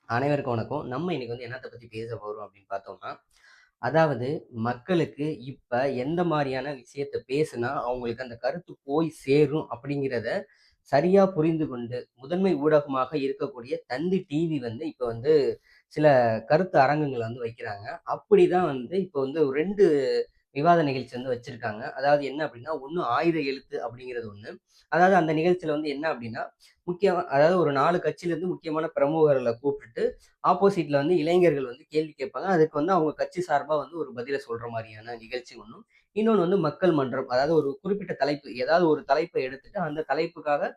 அனைவருக்கும் வணக்கம். நம்ம இன்னைக்கு வந்து என்னத்த பத்தி பேச போறோம் அப்படின்னு பார்த்தோம்னா, அதாவது மக்களுக்கு இப்ப எந்த மாரியான விஷயத்த பேசுனா, அவங்களுக்கு அந்த கருத்து போய் சேரும் அப்படிங்கிறத சரியா புரிந்து கொண்டு, முதன்மை ஊடகமாக இருக்கக்கூடிய தந்தி டிவி வந்து இப்ப வந்து சில கருத்து அரங்குகள வந்து வைக்கிறாங்க. அப்படிதான் வந்து இப்ப வந்து 2 விவாத நிகழ்ச்சி வந்து வச்சிருக்காங்க. அதாவது என்ன அப்படின்னா, ஒண்ணு ஆயுத எழுத்து அப்படிங்கிறது ஒண்ணு. அதாவது அந்த நிகழ்ச்சியில வந்து என்ன அப்படின்னா, அதாவது ஒரு 4 கட்சியிலருந்து முக்கியமான பிரமுகர்கள கூப்பிட்டுட்டு, ஆப்போசிட்ல வந்து இளைஞர்கள் வந்து கேள்வி கேட்பாங்க. அதுக்கு வந்து அவங்க கட்சி சார்பா வந்து ஒரு பதில சொல்ற மாரியான நிகழ்ச்சி ஒண்ணும். இன்னொன்னு வந்து மக்கள் மன்றம். அதாவது ஒரு குறிப்பிட்ட தலைப்பு, ஏதாவது ஒரு தலைப்ப எடுத்துட்டு, அந்த தலைப்புக்காக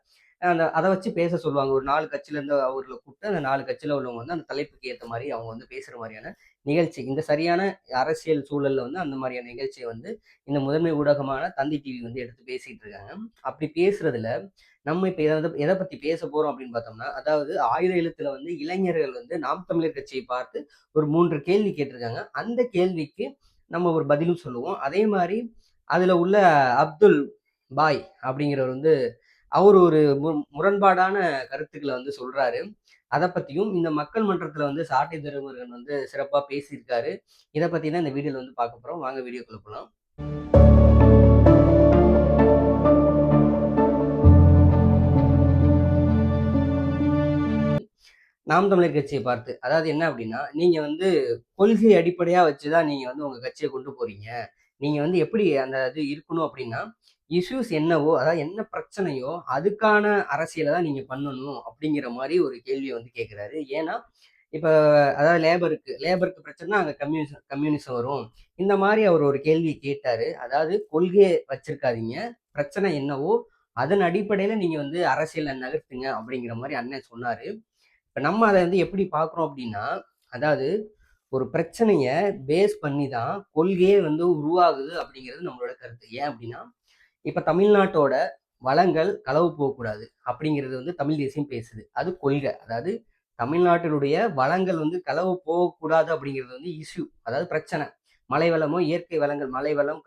அத வச்சு பேச சொல்லுவாங்க. ஒரு 4 கட்சியிலருந்து அவர்கள கூப்பிட்டு, அந்த 4 கட்சியில உள்ளவங்க வந்து அந்த தலைப்புக்கு ஏத்த மாரி அவங்க வந்து பேசுற மாரியான நிகழ்ச்சி. இந்த சரியான அரசியல் சூழல்ல வந்து அந்த மாரியான நிகழ்ச்சிய வந்து இந்த முதன்மை ஊடகமான தந்தி டிவி வந்து எடுத்து பேசிட்டு இருக்காங்க. அப்படி பேசுறதுல நம்ம இப்ப எத பத்தி பேச போறோம் அப்படின்னு பார்த்தோம்னா, அதாவது ஆயுத எழுத்துல வந்து இளைஞர்கள் வந்து நாம் தமிழர் கட்சியை பார்த்து ஒரு 3 கேள்வி கேட்டிருக்காங்க. அந்த கேள்விக்கு நம்ம ஒரு பதிலும் சொல்லுவோம். அதே மாரி அதுல உள்ள அப்துல் பாய் அப்படிங்கிறவர் வந்து அவரு ஒரு முரண்பாடான கருத்துக்கள வந்து சொல்றாரு. அத பத்தியும் இந்த மக்கள் மன்றத்துல வந்து சாட்டை துரைமுருகன் வந்து சிறப்பா பேசியிருக்காரு. இத பத்தி தான் இந்த வீடியோல வந்து பார்க்க போறோம். வாங்க வீடியோக்குள்ள போலாம். நாம் தமிழர் கட்சிய பார்த்து. அதாவது என்ன அப்டின்னா, நீங்க வந்து கொள்கை அடிப்படையா வச்சு தான் நீங்க வந்து உங்க கட்சிய கொண்டு போறீங்க. நீங்க வந்து எப்படி அந்த இது இருக்கணும் அப்டின்னா, இஷ்யூஸ் என்னவோ, அதாவது என்ன பிரச்சனையோ, அதுக்கான அரசியல தான் நீங்க பண்ணணும். அப்டிங்கிற மாரி ஒரு கேள்விய வந்து கேட்கிறாரு. ஏன்னா, இப்ப அதாவது லேபருக்கு பிரச்சனைனா அங்க கம்யூனிசம் வரும். இந்த மாரி அவர் ஒரு கேள்வி கேட்டாரு. அதாவது கொள்கைய வச்சிருக்காதீங்க. பிரச்சனை என்னவோ, அதன் அடிப்படையில நீங்க வந்து அரசியல நகர்த்துங்க அப்டிங்கிற மாரி அண்ணன் சொன்னாரு. இப்ப நம்ம அத வந்து எப்படி பார்க்குறோம் அப்படின்னா, அதாவது ஒரு பிரச்சனைய பேஸ் பண்ணி தான் கொள்கையே வந்து உருவாகுது அப்படிங்கிறது நம்மளோட கருத்து. ஏன் அப்படின்னா, இப்ப தமிழ்நாட்டோட வளங்கள் களவு போகக்கூடாது அப்படிங்கிறது வந்து தமிழ் தேசியம் பேசுது. அது கொள்கை. அதாவது தமிழ்நாட்டினுடைய வளங்கள் வந்து களவு போகக்கூடாது அப்படிங்கிறது வந்து இஷ்யூ. அதாவது பிரச்சனை. மழை வளமோ, இயற்கை வளங்கள், மழை வளம்,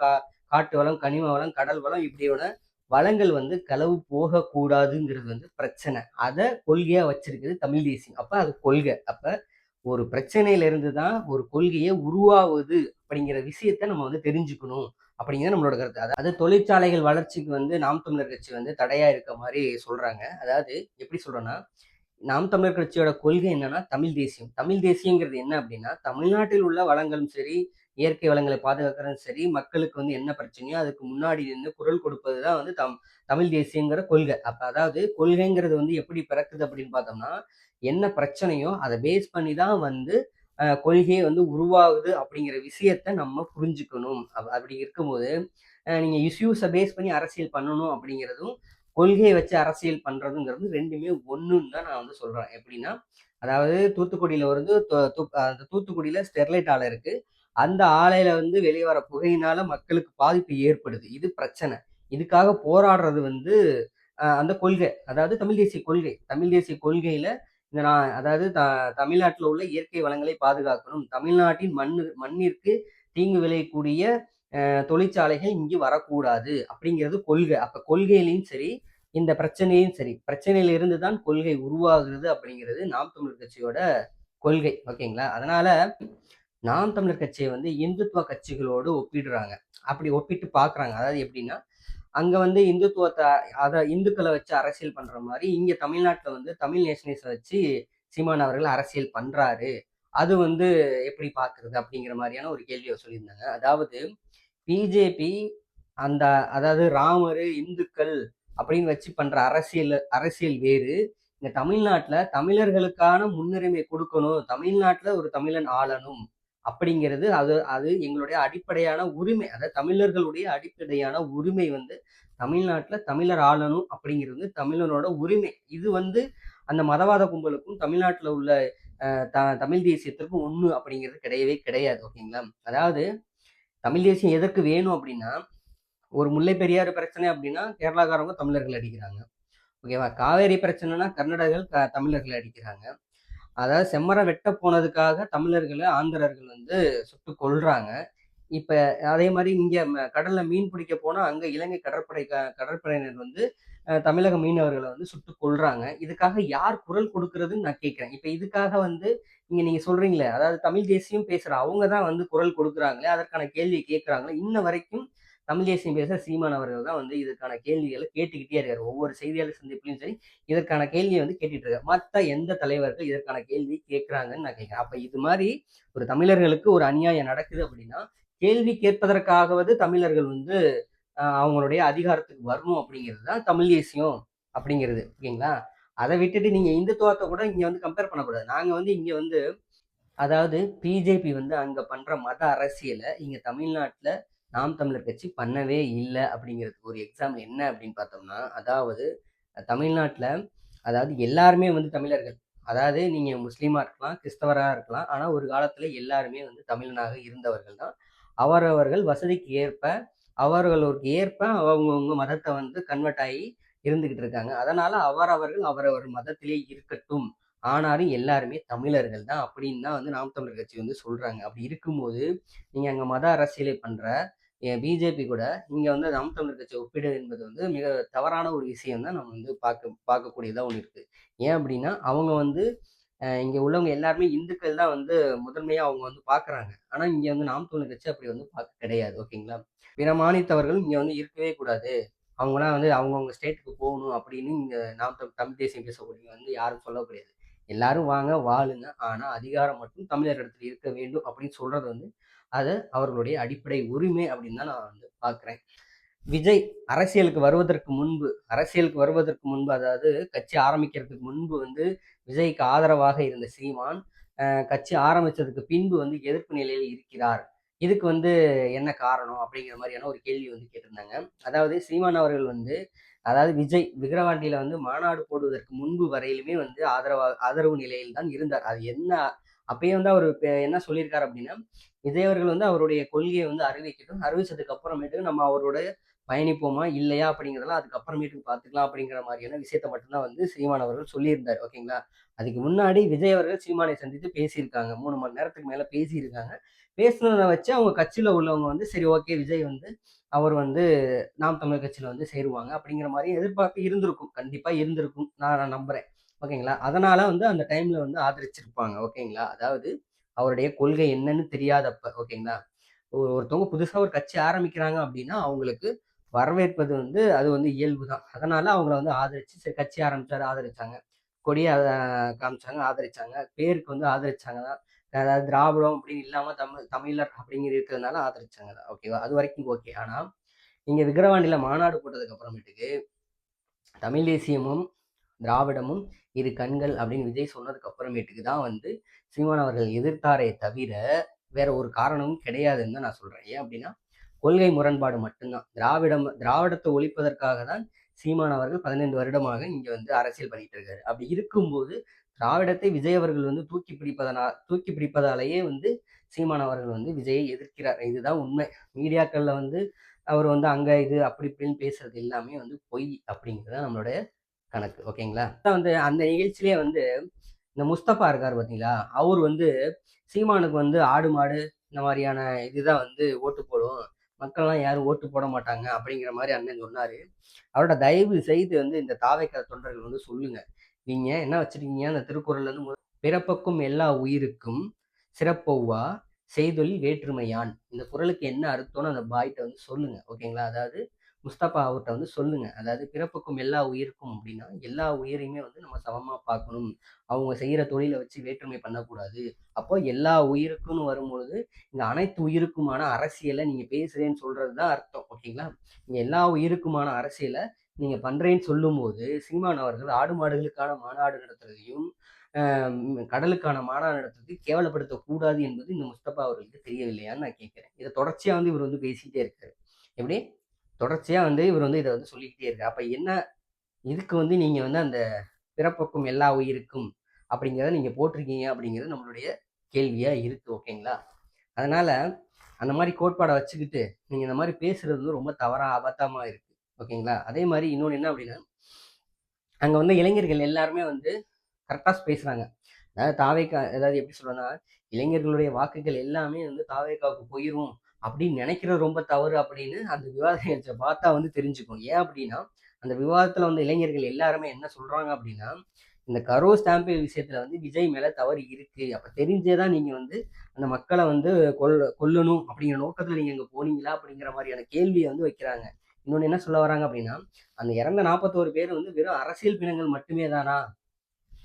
காட்டு வளம், கனிம வளம், கடல் வளம் இப்படியோட வளங்கள் வந்து களவு போகக்கூடாதுங்கிறது வந்து பிரச்சனை. அத கொள்கையா வச்சிருக்குது தமிழ் தேசியம். அப்ப அது கொள்கை. அப்ப ஒரு பிரச்சனையில இருந்து தான் ஒரு கொள்கையே உருவாவுது அப்படிங்கிற விஷயத்த நம்ம வந்து தெரிஞ்சுக்கணும். அப்படிங்கிறது நம்மளோட கருத்து. அதாவது தொழிற்சாலைகள் வளர்ச்சிக்கு வந்து நாம் தமிழர் கட்சி வந்து தடையா இருக்க மாரி சொல்றாங்க. அதாவது எப்படி சொல்றோம்னா, நாம் தமிழர் கட்சியோட கொள்கை என்னன்னா தமிழ் தேசியம். தமிழ் தேசியங்கிறது என்ன அப்படின்னா, தமிழ்நாட்டில் உள்ள வளங்களும் சரி, இயற்கை வளங்களை பாதுகாக்கிறதும் சரி, மக்களுக்கு வந்து என்ன பிரச்சனையோ அதுக்கு முன்னாடி நின்னு குரல் கொடுப்பது தான் வந்து தமிழ் தேசியங்கிற கொள்கை. அப்ப அதாவது கொள்கைங்கிறது வந்து எப்படி பிறக்குது அப்படின்னு பார்த்தோம்னா, என்ன பிரச்சனையோ அத பேஸ் பண்ணி தான் வந்து கொள்கையே வந்து உருவாகுது அப்படிங்கிற விஷயத்த நம்ம புரிஞ்சுக்கணும். அப்படி இருக்கும்போது, நீங்க இஷ்யூஸ பேஸ் பண்ணி அரசியல் பண்ணணும் அப்படிங்கிறதும், கொள்கைய வச்சு அரசியல் பண்றதுங்கிறது 2மே ஒண்ணுன்னு தான் நான் வந்து சொல்றேன். எப்படின்னா, அதாவது தூத்துக்குடியில வந்து தொ து அந்த தூத்துக்குடியில ஸ்டெர்லைட் ஆலை இருக்கு. அந்த ஆலையில வந்து வெளிய வர புகையினால மக்களுக்கு பாதிப்பு ஏற்படுது. இது பிரச்சனை. இதுக்காக போராடுறது வந்து அந்த கொள்கை. அதாவது தமிழ் தேசிய கொள்கை. தமிழ் தேசிய கொள்கையில இந்த நான் அதாவது தமிழ்நாட்டுல உள்ள இயற்கை வளங்களை பாதுகாக்கணும். தமிழ்நாட்டின் மண்ணிற்கு தீங்கு விளையக்கூடிய தொழிற்சாலைகள் இங்கு வரக்கூடாது அப்படிங்கிறது கொள்கை. அப்ப கொள்கையிலயும் சரி, இந்த பிரச்சனையும் சரி, பிரச்சனையில இருந்து தான் கொள்கை உருவாகுது அப்படிங்கிறது நாம் தமிழர் கட்சியோட கொள்கை. ஓகேங்களா? அதனால நாம் தமிழர் கட்சிய வந்து இந்துத்துவ கட்சிகளோடு ஒப்பிடுறாங்க. அப்படி ஒப்பிட்டு பார்க்குறாங்க. அதாவது எப்படின்னா, அங்க வந்து இந்துத்துவத்த இந்துக்கள வச்சு அரசியல் பண்ற மாரி, இங்க தமிழ்நாட்டுல வந்து தமிழ் நேஷனலிச வச்சு சீமான் அவர்கள் அரசியல் பண்றாரு. அது வந்து எப்படி பார்க்கிறது? அப்படிங்கிற மாரியான ஒரு கேள்விய சொல்லியிருந்தாங்க. அதாவது பிஜேபி அந்த அதாவது ராமரு, இந்துக்கள் அப்படின்னு வச்சு பண்ற அரசியல் அரசியல் வேறு. இங்க தமிழ்நாட்டுல தமிழர்களுக்கான முன்னுரிமை குடுக்கணும். தமிழ்நாட்டுல ஒரு தமிழன் ஆளணும். அப்படிங்கிறது அது அது எங்களுடைய அடிப்படையான உரிமை. அதாவது தமிழர்களுடைய அடிப்படையான உரிமை வந்து தமிழ்நாட்டுல தமிழர் ஆளணும் அப்படிங்கிறது வந்து தமிழனோட உரிமை. இது வந்து அந்த மதவாத கும்பலுக்கும் தமிழ்நாட்டுல உள்ள தமிழ் தேசியத்திற்கும் ஒண்ணு அப்படிங்கிறது கிடையவே கிடையாது. ஓகேங்களா? அதாவது தமிழ் தேசியம் எதற்கு வேணும் அப்படின்னா, ஒரு முல்லை பெரியாறு பிரச்சனை அப்படின்னா, கேரளாக்காரவங்க தமிழர்கள அடிக்கிறாங்க. ஓகேவா? காவேரி பிரச்சனைனா கர்நாடகர்கள் தமிழர்கள அடிக்கிறாங்க. அதாவது செம்மரம் வெட்ட போனதுக்காக தமிழர்கள ஆந்திரர்கள் வந்து சுட்டுக் கொல்றாங்க. இப்ப அதே மாரி இங்க கடல்ல மீன் பிடிக்க போனா, அங்க இலங்கை கடற்படையினர் வந்து தமிழக மீனவர்கள வந்து சுட்டுக் கொல்றாங்க. இதுக்காக யார் குரல் கொடுக்கிறதுன்னு நான் கேட்கிறேன். இப்ப இதுக்காக வந்து நீங்க சொல்றீங்களே, அதாவது தமிழ் தேசியம் பேசுற அவங்க தான் வந்து குரல் கொடுக்குறாங்களே, அதற்கான கேள்விய கேட்கிறாங்களே, இன்ன வரைக்கும் தமிழ் தேசியம் பேசுற சீமான் அவர்கள் தான் வந்து இதுக்கான கேள்விகள கேட்டுக்கிட்டே இருக்காரு. ஒவ்வொரு செய்தியாளர் சந்திப்பிலும் சரி, இதற்கான கேள்விய வந்து கேட்டுட்டு இருக்காரு. மத்த எந்த தலைவர்கள் இதற்கான கேள்வி கேட்கிறாங்கன்னு நான் கேட்கிறேன். அப்ப இது மாரி ஒரு தமிழர்களுக்கு ஒரு அநியாயம் நடக்குது அப்படின்னா, கேள்வி கேட்பதற்காகவது தமிழர்கள் வந்து அவங்களுடைய அதிகாரத்துக்கு வரணும் அப்படிங்கிறது தான் தமிழ் தேசியம் அப்படிங்கிறது. ஓகேங்களா? அத விட்டுட்டு நீங்க இந்துத்துவத்த கூட இங்க வந்து கம்பேர் பண்ணக்கூடாது. நாங்க வந்து இங்க வந்து அதாவது பிஜேபி வந்து அங்க பண்ற மத அரசியல இங்க தமிழ்நாட்டுல நாம் தமிழர் கட்சி பண்ணவே இல்ல அப்படிங்கிறதுக்கு ஒரு எக்ஸாம்பிள் என்ன அப்படின்னு பார்த்தோம்னா, அதாவது தமிழ்நாட்டுல அதாவது எல்லாருமே வந்து தமிழர்கள். அதாவது நீங்க முஸ்லீமா இருக்கலாம், கிறிஸ்தவரா இருக்கலாம். ஆனா ஒரு காலத்துல எல்லாருமே வந்து தமிழனாக இருந்தவர்கள் தான். அவரவர்கள் வசதிக்கு ஏற்ப, அவர்களுக்கு ஏற்ப அவங்கவங்க மதத்த வந்து கன்வெர்ட் ஆகி இருந்துகிட்டு இருக்காங்க. அதனால அவரவர்கள் அவரவர் மதத்திலே இருக்கட்டும். ஆனாலும் எல்லாருமே தமிழர்கள் தான் அப்படின்னு தான் வந்து நாம் தமிழர் கட்சி வந்து சொல்றாங்க. அப்படி இருக்கும்போது, நீங்க அங்க மத அரசியலை பண்ற பிஜேபி கூட இங்க வந்து நாம் தமிழர் கட்சிய ஒப்பிடுவது என்பது வந்து மிக தவறான ஒரு விஷயம் தான் நம்ம வந்து பார்க்கக்கூடியதா ஒண்ணு இருக்கு. ஏன் அப்படின்னா, அவங்க வந்து இங்க உள்ளவங்க எல்லாருமே இந்துக்கள் தான் வந்து முதன்மையா அவங்க வந்து பார்க்குறாங்க. ஆனா இங்க வந்து நாம் தமிழர் கட்சி அப்படி வந்து பார்க்க கிடையாது. ஓகேங்களா? பிற மாநிலத்தவர்கள் இங்க வந்து இருக்கவே கூடாது. அவங்கலாம் வந்து அவங்கவங்க ஸ்டேட்டுக்கு போகணும் அப்படின்னு இங்க நாம் தமிழ் தேசியம் பேசக்கூடியவங்க வந்து யாரும் சொல்ல முடியாது. எல்லாரும் வாங்க, வாழுங்க. ஆனா அதிகாரம் மட்டும் தமிழரிடத்தில் இருக்க வேண்டும் அப்படின்னு சொல்றது வந்து, அது அவர்களுடைய அடிப்படை உரிமை அப்படின்னு தான் நான் வந்து பார்க்கிறேன். விஜய் அரசியலுக்கு வருவதற்கு முன்பு அதாவது கட்சி ஆரம்பிக்கிறதுக்கு முன்பு வந்து விஜய்க்கு ஆதரவாக இருந்த சீமான், கட்சி ஆரம்பிச்சதுக்கு பின்பு வந்து எதிர்ப்பு நிலையில் இருக்கிறார். இதுக்கு வந்து என்ன காரணம்? அப்படிங்கிற மாதிரியான ஒரு கேள்வி வந்து கேட்டிருந்தாங்க. அதாவது சீமான் அவர்கள் வந்து அதாவது விஜய் விக்கிரவாண்டியில வந்து மாநாடு போடுவதற்கு முன்பு வரையிலுமே வந்து ஆதரவு நிலையில் தான் இருந்தார். அது என்ன அப்பயே வந்து அவரு என்ன சொல்லியிருக்காரு அப்படின்னா, விஜய் அவர்கள் வந்து அவருடைய கொள்கையை வந்து அறிவிக்கட்டும். அறிவிச்சதுக்கு அப்புறமேட்டு நம்ம அவரோட பயணிப்போமா? இல்லையா? அப்படிங்கிறதெல்லாம் அதுக்கப்புறமேட்டுக்கு பார்த்துக்கலாம் அப்படிங்கிற மாதிரியான விஷயத்த மட்டும் தான் வந்து சீமான் அவர்கள் சொல்லியிருந்தார். ஓகேங்களா? அதுக்கு முன்னாடி விஜய் அவர்கள் சீமானை சந்தித்து பேசியிருக்காங்க. 3 மணி நேரத்துக்கு மேல பேசியிருக்காங்க. பேசுனத வச்சு அவங்க கட்சியில உள்ளவங்க வந்து சரி ஓகே விஜய் வந்து அவர் வந்து நாம் தமிழர் கட்சியில வந்து சேருவாங்க அப்படிங்கிற மாரி எதிர்பார்ப்பு இருந்திருக்கும். கண்டிப்பா இருந்திருக்கும். நான் நம்புறேன். ஓகேங்களா? அதனால வந்து அந்த டைம்ல வந்து ஆதரிச்சிருப்பாங்க. ஓகேங்களா? அதாவது அவருடைய கொள்கை என்னன்னு தெரியாதப்ப. ஓகேங்களா? ஒருத்தவங்க புதுசா ஒரு கட்சி ஆரம்பிக்கிறாங்க அப்படின்னா, அவங்களுக்கு வரவேற்பது வந்து அது வந்து இயல்பு தான். அதனால அவங்கள வந்து ஆதரிச்சு, சரி கட்சி ஆரம்பிச்சாரு ஆதரிச்சாங்க. கொடிய காமிச்சாங்க, ஆதரிச்சாங்க. பேருக்கு வந்து ஆதரிச்சாங்க தான். அதாவது திராவிடம் அப்படின்னு இல்லாம தமிழர் அப்படிங்கிற இருக்கிறதுனால ஆதரிச்சாங்க தான். ஓகேவா? அதுவரைக்கும் ஓகே. ஆனா, இங்க விக்கிரவாண்டியில மாநாடு போட்டதுக்கு அப்புறமேட்டுக்கு, தமிழ் தேசியமும், திராவிடமும் இரு கண்கள் அப்படின்னு விஜய் சொன்னதுக்கு அப்புறமேட்டுக்கு தான் வந்து சீமான் அவர்கள் எதிர்த்தாரே தவிர, வேற ஒரு காரணமும் கிடையாதுன்னு தான் நான் சொல்றேன். ஏன் அப்படின்னா, கொள்கை முரண்பாடு மட்டும்தான். திராவிடத்தை ஒழிப்பதற்காக தான் சீமான் அவர்கள் 15 வருடமாக இங்க வந்து அரசியல் பண்ணிட்டு இருக்காரு. அப்படி இருக்கும்போது திராவிடத்தை விஜய் அவர்கள் வந்து தூக்கி பிடிப்பதாலேயே வந்து சீமான் அவர்கள் வந்து விஜயை எதிர்க்கிறார். இதுதான் உண்மை. மீடியாக்கள்ல வந்து அவர் வந்து அங்க இது அப்படி இப்படின்னு பேசுறது எல்லாமே வந்து பொய் அப்படிங்கிறது தான் நம்மளுடைய கணக்கு. ஓகேங்களா? அதான் வந்து அந்த நிகழ்ச்சியிலேயே வந்து இந்த முஸ்தபா இருக்காரு பார்த்தீங்களா? அவரு வந்து சீமானுக்கு வந்து ஆடு, மாடு இந்த மாரியான இதுதான் வந்து ஓட்டு போடும். மக்கள்லாம் யாரும் ஓட்டு போட மாட்டாங்க அப்படிங்கிற மாரி அண்ணன் சொன்னாரு. அவரோட தயவு செய்து வந்து இந்த தாவேக்கா தொண்டர்கள் வந்து சொல்லுங்க. நீங்க என்ன வச்சிருக்கீங்க அந்த திருக்குறள்ல இருந்து பிறப்புக்கும் எல்லா உயிருக்கும் சிறப்பொவ்வா செய்தொழில் வேற்றுமையான். இந்த குறளுக்கு என்ன அர்த்தம்னு அந்த பாய்ட்ட வந்து சொல்லுங்க. ஓகேங்களா? அதாவது முஸ்தபா அவர்ட்ட வந்து சொல்லுங்க. அதாவது பிறப்புக்கும் எல்லா உயிருக்கும் அப்படின்னா, எல்லா உயிரையுமே வந்து நம்ம சமமா பார்க்கணும். அவங்க செய்யற தொழில வச்சு வேற்றுமை பண்ணக்கூடாது. அப்போ எல்லா உயிருக்கும்னு வரும்பொழுது, இந்த அனைத்து உயிருக்குமான அரசியல நீங்க பேசுறேன்னு சொல்றது தான் அர்த்தம். ஓகேங்களா? இங்க எல்லா உயிருக்குமான அரசியல நீங்க பண்றேன்னு சொல்லும்போது, சீமான் அவர்கள் ஆடு மாடுகளுக்கான மாநாடு நடத்துறதையும், கடலுக்கான மாநாடு நடத்துறதை கேவலப்படுத்தக்கூடாது என்பது இந்த முஸ்தபா அவர்களுக்கு தெரியவில்லையான்னு நான் கேட்கிறேன். இத தொடர்ச்சியா வந்து இவர் வந்து பேசிட்டே இருக்காரு. எப்படி? தொடர்ச்சியா வந்து இவர் வந்து இத வந்து சொல்லிக்கிட்டே இருக்காரு. அப்ப என்ன இதுக்கு வந்து நீங்க வந்து அந்த பிறப்புக்கும் எல்லா உயிருக்கும் அப்படிங்கிறத நீங்க போட்டிருக்கீங்க அப்படிங்கிறது நம்மளுடைய கேள்வியா இருக்கு. ஓகேங்களா? அதனால அந்த மாரி கோட்பாட வச்சுக்கிட்டு, நீங்க இந்த மாரி பேசுறது வந்து ரொம்ப தவறா, அபத்தமா இருக்கு. ஓகேங்களா? அதே மாரி இன்னொன்னு என்ன அப்படின்னா, அங்க வந்து இளைஞர்கள் எல்லாருமே வந்து கரெக்டா பேசுறாங்க. அதாவது அதாவது எப்படி சொல்றேன்னா, இளைஞர்களுடைய வாக்குகள் எல்லாமே வந்து தாவேகாவுக்கு போயிரும் அப்படின்னு நினைக்கிறது ரொம்ப தவறு அப்படின்னு அந்த விவாத நிகழ்ச்சிய பார்த்தா வந்து தெரிஞ்சுக்கும். ஏன் அப்படின்னா, அந்த விவாதத்துல வந்த இளைஞர்கள் எல்லாருமே என்ன சொல்றாங்க அப்படின்னா, இந்த கரூர் ஸ்டாம்பேட் விஷயத்துல வந்து விஜய் மேல தவறு இருக்கு. அப்ப தெரிஞ்சே தான் நீங்க வந்து அந்த மக்கள வந்து கொல்லணும் அப்படிங்கிற நோக்கத்துல நீங்க அங்க போனீங்களா? அப்படிங்கிற மாரியான கேள்விய வந்து வைக்கிறாங்க. இன்னொன்னு என்ன சொல்ல வராங்க அப்படின்னா, அந்த இறந்த 41 பேர் வந்து வெறும் அரசியல் பிணங்கள் மட்டுமே தானா?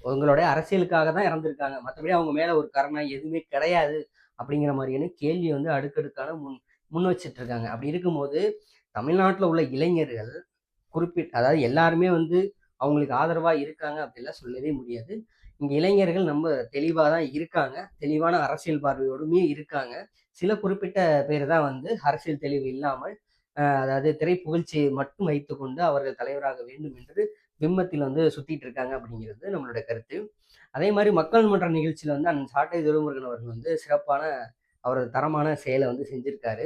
உங்களுடைய அரசியலுக்காக தான் இறந்திருக்காங்க. மத்தபடி அவங்க மேல ஒரு கருணை எதுவுமே கிடையாது. அப்படிங்கிற மாரியான கேள்விய வந்து அடுக்கடுக்கான முன் வச்சுட்டு இருக்காங்க. அப்படி இருக்கும்போது, தமிழ்நாட்டுல உள்ள இளைஞர்கள் அதாவது எல்லாருமே வந்து அவங்களுக்கு ஆதரவா இருக்காங்க அப்படிலாம் சொல்லவே முடியாது. இங்க இளைஞர்கள் நம்ம தெளிவா தான் இருக்காங்க. தெளிவான அரசியல் பார்வையோடுமே இருக்காங்க. சில குறிப்பிட்ட பேர் தான் வந்து அரசியல் தெளிவு இல்லாமல், அதாவது திரை புகழ்ச்சியை மட்டும் வைத்துக்கொண்டு அவர்கள் தலைவராக வேண்டும் என்று பிம்பத்தில் வந்து சுத்திட்டு இருக்காங்க அப்படிங்கிறது நம்மளுடைய கருத்து. அதே மாரி மக்கள் மன்ற நிகழ்ச்சியில வந்து அண்ணன் சாட்டை துரைமுருகன் அவர்கள் வந்து சிறப்பான அவரது தரமான செயல வந்து செஞ்சிருக்காரு.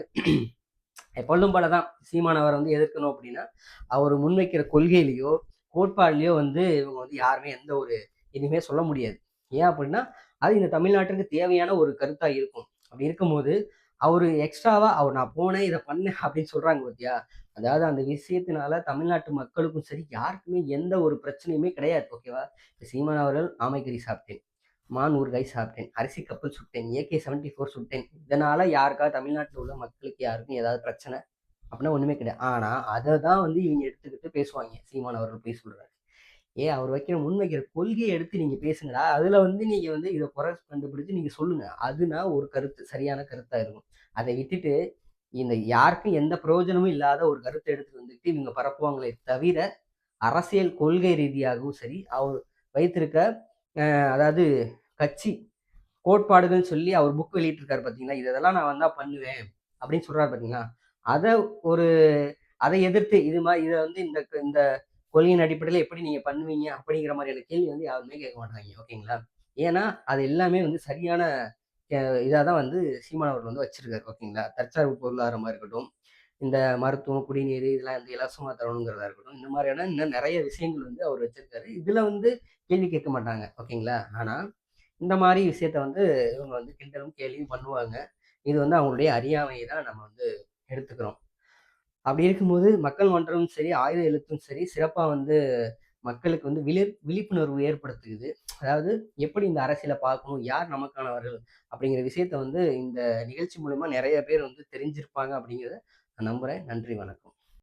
எப்பொழுதும் போல தான் சீமான் அவரை வந்து எதிர்க்கணும் அப்படின்னா, அவர் முன்வைக்கிற கொள்கையிலயோ, கோட்பாடுலயோ வந்து இவங்க வந்து யாருமே எந்த ஒரு இதுவுமே சொல்ல முடியாது. ஏன் அப்படின்னா, அது இந்த தமிழ்நாட்டிற்கு தேவையான ஒரு கருத்தா இருக்கும். அப்படி இருக்கும்போது, அவரு எக்ஸ்ட்ராவா நான் போனேன், இத பண்ணேன் அப்படின்னு சொல்றாங்க பாத்தியா? அதாவது அந்த விஷயத்தினால தமிழ்நாட்டு மக்களுக்கும் சரி, யாருக்குமே எந்த ஒரு பிரச்சனையுமே கிடையாது. ஓகேவா? சீமான் அவர்கள் ஆமைக்கறி சாப்பிட்டேன். மான் ஊறுகாய் சாப்பிட்டேன். அரிசி கப்பல் சுட்டேன். AK-74 சுட்டேன். இதனால யாருக்காவது தமிழ்நாட்டுல உள்ள மக்களுக்கு யாருக்கும் ஏதாவது பிரச்சனை? அப்படின்னா ஒண்ணுமே கிடையாது. ஆனா, அத தான் வந்து இவங்க எடுத்துக்கிட்டு பேசுவாய்ங்க. சீமான் அவர்கள் பொய் சொல்றாரு. அவர் முன்வைக்கிற கொள்கைய எடுத்து நீங்க பேசுங்கடா. அதுல வந்து நீங்க வந்து இத குறை கண்டுபிடிச்சு நீங்க சொல்லுங்க. அதுனா ஒரு கருத்து, சரியான கருத்தா இருக்கும். அதை விட்டுட்டு, இந்த யாருக்கும் எந்த பிரயோஜனமும் இல்லாத ஒரு கருத்த எடுத்துட்டு வந்துட்டு இவங்க பரப்புவாங்களே தவிர, அரசியல் கொள்கை ரீதியாகவும் சரி, அவர் வைத்திருக்க அதாவது கட்சி கோட்பாடுகள்னு சொல்லி அவர் புக் வெளியிட்டிருக்காரு பார்த்தீங்களா? இதெல்லாம் நான் வந்தா பண்ணுவேன் அப்படின்னு சொல்றாரு பார்த்தீங்களா? அத ஒரு அதை எதிர்த்து இத வந்து இந்த இந்த கொள்கையின் அடிப்படையில எப்படி நீங்க பண்ணுவீங்க? அப்படிங்கிற மாதிரியான கேள்வி வந்து யாருமே கேட்க மாட்டாங்க. ஓகேங்களா? ஏன்னா, அது எல்லாமே வந்து சரியான அ இதா தான் வந்து சீமான் அவர்கள் வந்து வச்சிருக்காரு. ஓகேங்களா? தற்சார்பு பொருளாதாரமா இருக்கட்டும், இந்த மருத்துவம், குடிநீர் இதெல்லாம் வந்து இலவசமா தரணுங்கிறதா இருக்கட்டும், இந்த மாதிரியான இன்னும் நெறைய விஷயங்கள் வந்து அவர் வச்சிருக்காரு. இதுல வந்து கேள்வி கேட்க மாட்டாங்க. ஓகேங்களா? ஆனா இந்த மாரி விஷயத்த வந்து இவங்க வந்து கிண்டலும், கேலியும் பண்ணுவாங்க. இது வந்து அவங்களுடைய அறியாமைய தான் நம்ம வந்து எடுத்துக்கிறோம். அப்படி இருக்கும்போது மக்கள் மன்றமும் சரி, ஆயுத எழுத்தும் சரி, சிறப்பா வந்து மக்களுக்கு வந்து விழிப்புணர்வு ஏற்படுத்துது. அதாவது எப்படி இந்த அரசியல பார்க்கணும், யார் நமக்கானவர்கள் அப்படிங்கிற விஷயத்த வந்து இந்த நிகழ்ச்சி மூலியமா நெறைய பேர் வந்து தெரிஞ்சிருப்பாங்க அப்படிங்கிறத நான் நம்புறேன். நன்றி, வணக்கம்.